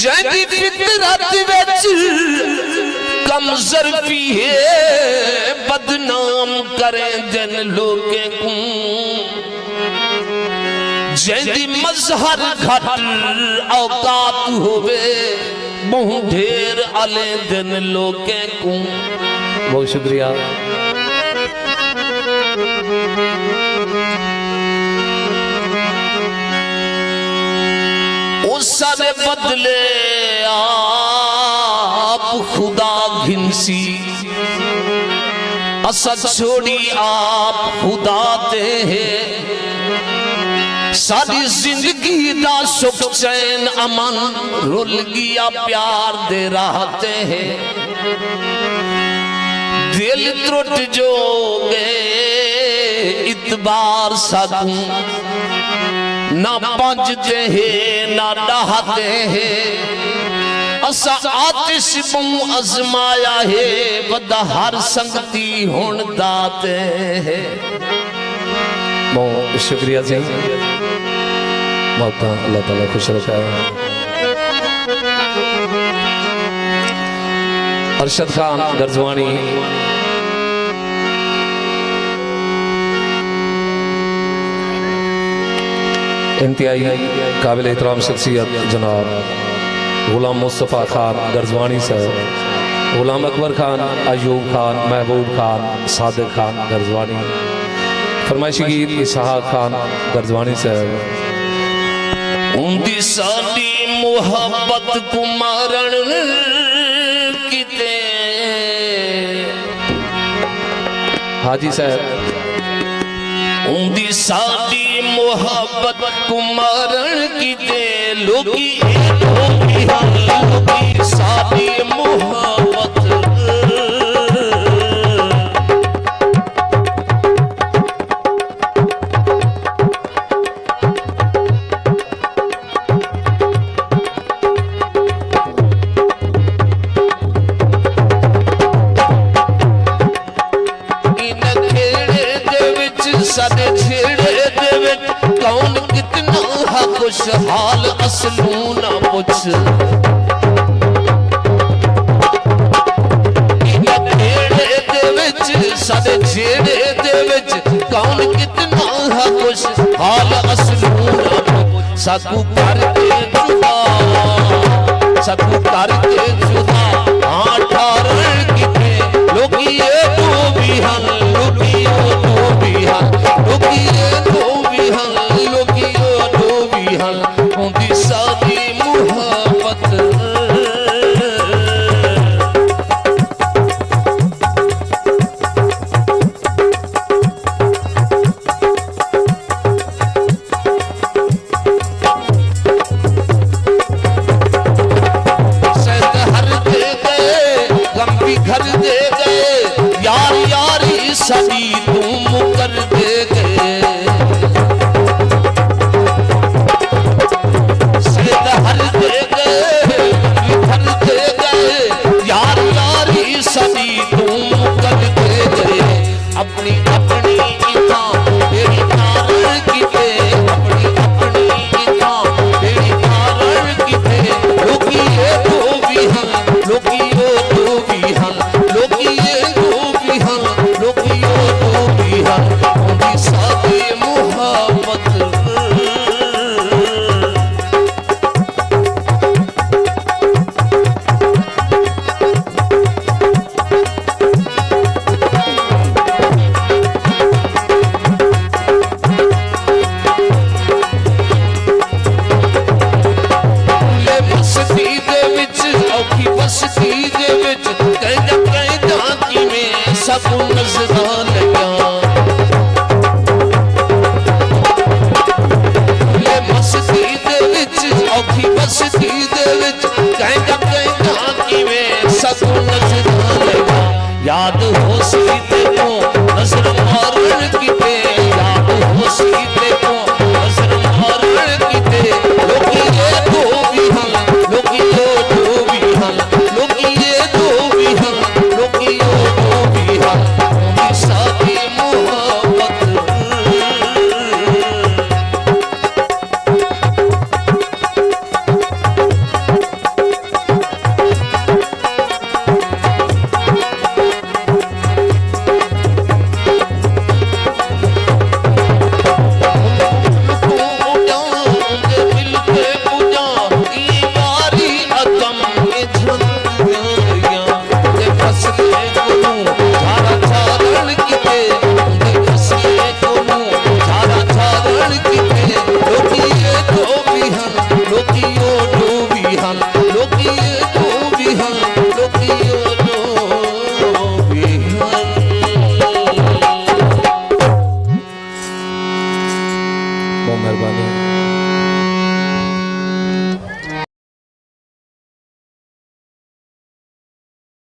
जैदी फितरत विच कम ज़रफ़ी है बदनाम करें दिन लोगे को जैदी मजहर घट औकात होवे बहु ढेर आले दिन लोगे को। बहुत शुक्रिया। सारे बदले आप खुदा घिनसी असद छोड़ी आप खुदा दे है सारी जिंदगी दा सुख चैन अमन रुल गया प्यार दे रहते हैं दिल त्रुट जो गए इतबार साधू ना पहुंचते हैं ना डहाते हैं असा आतिश बहु अजमाया है बदा हर संगती हुण दाते हैं। बहुत शुक्रिया जी मौका अल्लाह ताला खुश रखा है। अरशद खान गरजवानी इंतहाई काबिल एहतराम शख्सियत जनाब गुलाम मुस्तफ़ा खान गरजवानी साहब, गुलाम अकबर खान, अयूब खान, महबूब खान, सादिक खान गरजवानी, फरमाइशी गीत इसहाक खान गरजवानी साहब। उनकी साडी मोहब्बत को मारण किते हाजी साहब उनकी साडी मोहब्बत को मारण किते लोगी साडी मोहब्बत हाल असलू ना पुछ साडे जेड़े दे विच कौन कितना है खुश हाल असलू ना पुछ साकू करके जुदा साकू करके जुदा हाँ ठारण किथे लोगी ये तो भी हन लोगी ये तो भी हन लोगी ये तो भी हन लोगी ये तो भी हन उनकी सादी मोहब्बत घर दे गए यार यारी सभी तुम कर दे गए हर दे गए घर दे गए यार यारी सभी तुम कर दे गए अपनी अपनी इतना तेरी कारण की थे अपनी अपनी इतना तेरी कारण की थे लोगी ये तो भी हम लोगी ये तो भी हम लोगी ये तो भी हम लोगी ये तो भी हम उनकी सादी मोहब्बत सब